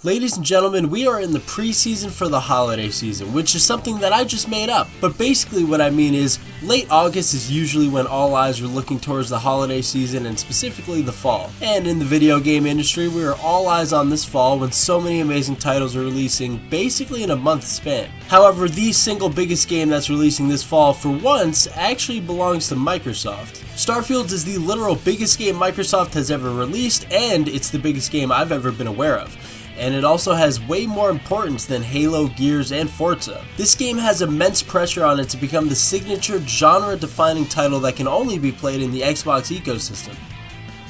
Ladies and gentlemen, we are in the preseason for the holiday season, which is something that I just made up. But basically what I mean is, late August is usually when all eyes are looking towards the holiday season and specifically the fall. And in the video game industry, we are all eyes on this fall when so many amazing titles are releasing basically in a month span. However, the single biggest game that's releasing this fall for once actually belongs to Microsoft. Starfield is the literal biggest game Microsoft has ever released, and it's the biggest game I've ever been aware of. And it also has way more importance than Halo, Gears, and Forza. This game has immense pressure on it to become the signature genre-defining title that can only be played in the Xbox ecosystem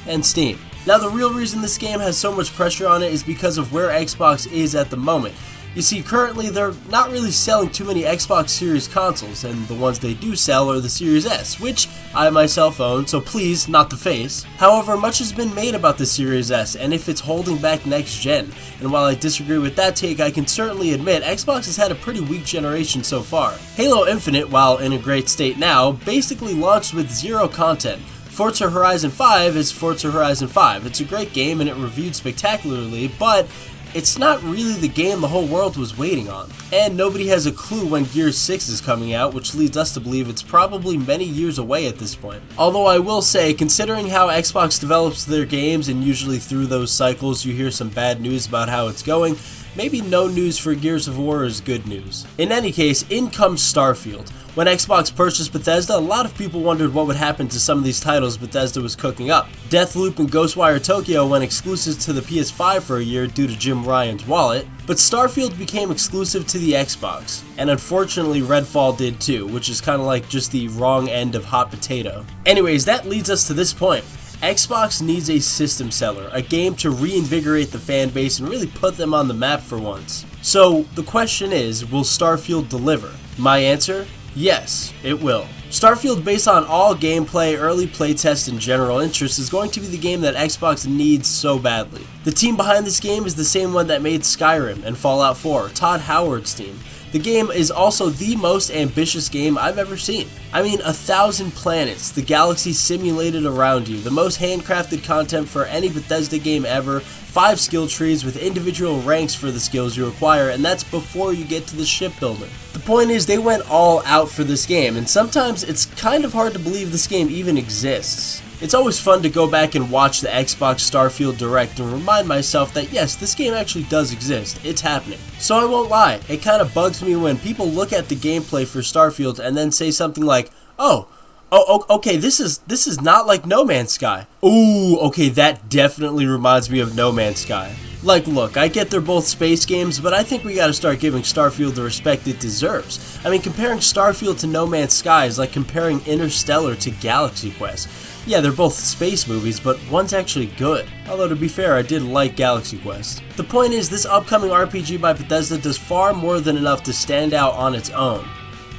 and Steam. Now, the real reason this game has so much pressure on it is because of where Xbox is at the moment. You see, currently they're not really selling too many Xbox Series consoles, and the ones they do sell are the Series S, which I myself own, so please, not the face. However, much has been made about the Series S, and if it's holding back next gen. And while I disagree with that take, I can certainly admit Xbox has had a pretty weak generation so far. Halo Infinite, while in a great state now, basically launched with zero content. Forza Horizon 5 is Forza Horizon 5. It's a great game and it reviewed spectacularly, but it's not really the game the whole world was waiting on. And nobody has a clue when Gears 6 is coming out, which leads us to believe it's probably many years away at this point. Although I will say, considering how Xbox develops their games and usually through those cycles you hear some bad news about how it's going, maybe no news for Gears of War is good news. In any case, in comes Starfield. When Xbox purchased Bethesda, a lot of people wondered what would happen to some of these titles Bethesda was cooking up. Deathloop and Ghostwire Tokyo went exclusive to the PS5 for a year due to Jim Ryan's wallet, but Starfield became exclusive to the Xbox. And unfortunately Redfall did too, which is kind of like just the wrong end of hot potato. Anyways, that leads us to this point. Xbox needs a system seller, a game to reinvigorate the fan base and really put them on the map for once. So the question is, will Starfield deliver? My answer? Yes, it will. Starfield, based on all gameplay, early playtest, and general interest, is going to be the game that Xbox needs so badly. The team behind this game is the same one that made Skyrim and Fallout 4, Todd Howard's team. The game is also the most ambitious game I've ever seen. I mean, 1,000 planets, the galaxy simulated around you, the most handcrafted content for any Bethesda game ever, 5 skill trees with individual ranks for the skills you acquire, and that's before you get to the shipbuilding. The point is, they went all out for this game, and sometimes it's kind of hard to believe this game even exists. It's always fun to go back and watch the Xbox Starfield Direct and remind myself that yes, this game actually does exist, it's happening. So I won't lie, it kind of bugs me when people look at the gameplay for Starfield and then say something like, okay, this is not like No Man's Sky. Ooh, okay, that definitely reminds me of No Man's Sky. Like, look, I get they're both space games, but I think we gotta start giving Starfield the respect it deserves. I mean, comparing Starfield to No Man's Sky is like comparing Interstellar to Galaxy Quest. Yeah, they're both space movies, but one's actually good. Although, to be fair, I did like Galaxy Quest. The point is, this upcoming RPG by Bethesda does far more than enough to stand out on its own.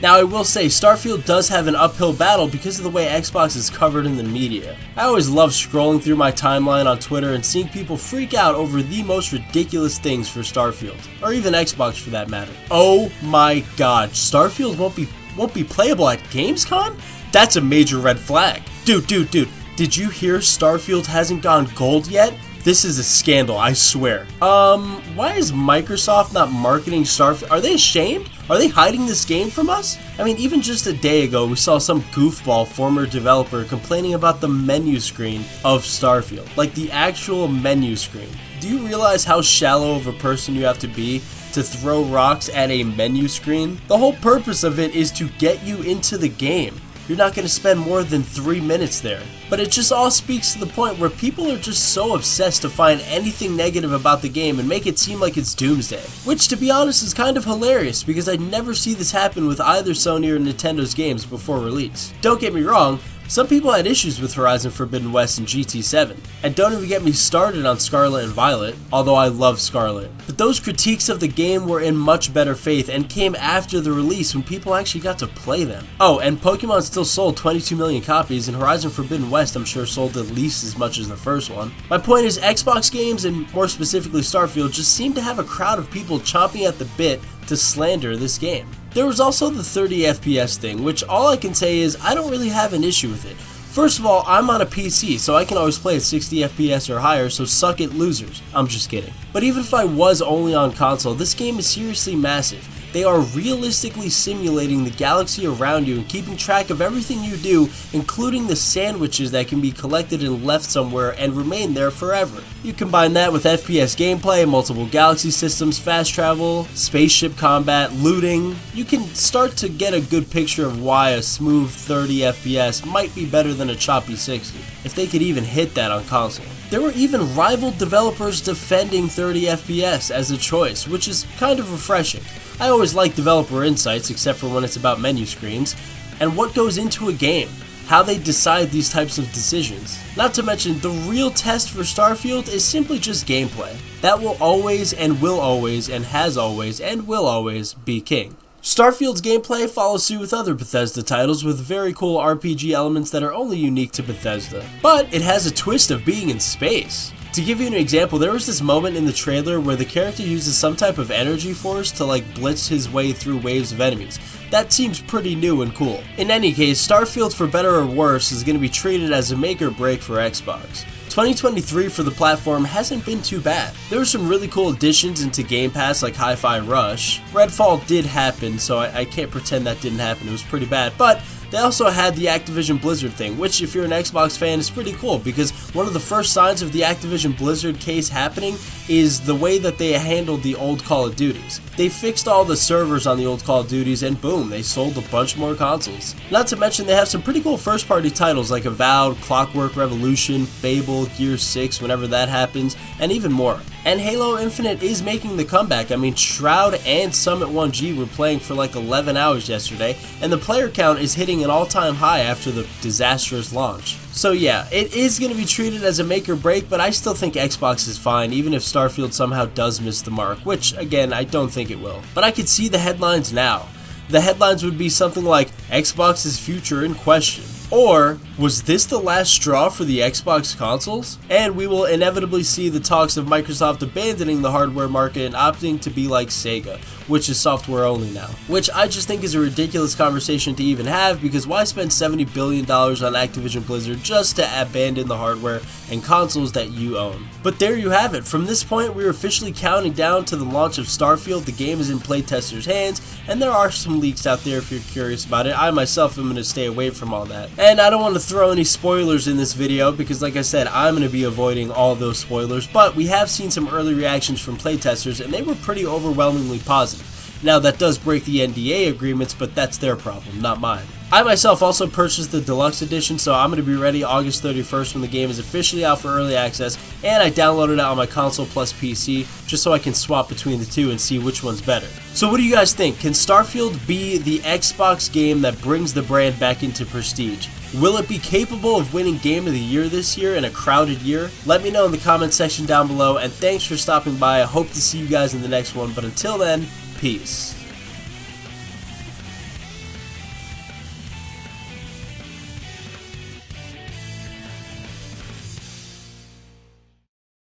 Now, I will say, Starfield does have an uphill battle because of the way Xbox is covered in the media. I always love scrolling through my timeline on Twitter and seeing people freak out over the most ridiculous things for Starfield, or even Xbox for that matter. Oh my god, Starfield won't be playable at Gamescom? That's a major red flag. Dude, did you hear Starfield hasn't gone gold yet? This is a scandal, I swear. Why is Microsoft not marketing Starfield? Are they ashamed? Are they hiding this game from us? I mean, even just a day ago, we saw some goofball former developer complaining about the menu screen of Starfield. Like the actual menu screen. Do you realize how shallow of a person you have to be to throw rocks at a menu screen? The whole purpose of it is to get you into the game. You're not going to spend more than 3 minutes there. But it just all speaks to the point where people are just so obsessed to find anything negative about the game and make it seem like it's doomsday. Which, to be honest, is kind of hilarious because I never see this happen with either Sony or Nintendo's games before release. Don't get me wrong, some people had issues with Horizon Forbidden West and GT7, and don't even get me started on Scarlet and Violet, although I love Scarlet. But those critiques of the game were in much better faith and came after the release when people actually got to play them. Oh, and Pokemon still sold 22 million copies, and Horizon Forbidden West I'm sure sold at least as much as the first one. My point is, Xbox games, and more specifically Starfield, just seem to have a crowd of people chomping at the bit to slander this game. There was also the 30 FPS thing, which all I can say is I don't really have an issue with it. First of all, I'm on a PC, so I can always play at 60 FPS or higher, so suck it losers. I'm just kidding. But even if I was only on console, this game is seriously massive. They are realistically simulating the galaxy around you and keeping track of everything you do, including the sandwiches that can be collected and left somewhere and remain there forever. You combine that with FPS gameplay, multiple galaxy systems, fast travel, spaceship combat, looting, you can start to get a good picture of why a smooth 30 FPS might be better than a choppy 60, if they could even hit that on console. There were even rival developers defending 30 FPS as a choice, which is kind of refreshing. I always like developer insights, except for when it's about menu screens, and what goes into a game, how they decide these types of decisions. Not to mention, the real test for Starfield is simply just gameplay. That will always and will always and has always and will always be king. Starfield's gameplay follows suit with other Bethesda titles with very cool RPG elements that are only unique to Bethesda, but it has a twist of being in space. To give you an example, there was this moment in the trailer where the character uses some type of energy force to blitz his way through waves of enemies. That seems pretty new and cool. In any case, Starfield, for better or worse, is going to be treated as a make or break for Xbox. 2023 for the platform hasn't been too bad. There were some really cool additions into Game Pass like Hi-Fi Rush. Redfall did happen, so I can't pretend that didn't happen. It was pretty bad, but they also had the Activision Blizzard thing, which if you're an Xbox fan is pretty cool because one of the first signs of the Activision Blizzard case happening is the way that they handled the old Call of Duties. They fixed all the servers on the old Call of Duties and boom, they sold a bunch more consoles. Not to mention they have some pretty cool first party titles like Avowed, Clockwork Revolution, Fable, Gear 6 whenever that happens, and even more. And Halo Infinite is making the comeback. I mean, Shroud and Summit 1G were playing for 11 hours yesterday, and the player count is hitting an all-time high after the disastrous launch. So yeah, it is going to be treated as a make or break, but I still think Xbox is fine, even if Starfield somehow does miss the mark, which, again, I don't think it will. But I could see the headlines now. The headlines would be something like, Xbox's future in question. Or, was this the last straw for the Xbox consoles? And we will inevitably see the talks of Microsoft abandoning the hardware market and opting to be like Sega, which is software only now. Which I just think is a ridiculous conversation to even have, because why spend $70 billion on Activision Blizzard just to abandon the hardware and consoles that you own? But there you have it. From this point, we're officially counting down to the launch of Starfield. The game is in playtesters' hands, and there are some leaks out there if you're curious about it. I myself am going to stay away from all that. And I don't want to throw any spoilers in this video because, like I said, I'm going to be avoiding all those spoilers, but we have seen some early reactions from playtesters, and they were pretty overwhelmingly positive. Now, that does break the NDA agreements, but that's their problem, not mine. I myself also purchased the deluxe edition, so I'm going to be ready August 31st when the game is officially out for early access, and I downloaded it on my console plus PC just so I can swap between the two and see which one's better. So what do you guys think? Can Starfield be the Xbox game that brings the brand back into prestige? Will it be capable of winning Game of the Year this year in a crowded year? Let me know in the comment section down below, and thanks for stopping by. I hope to see you guys in the next one, but until then, peace.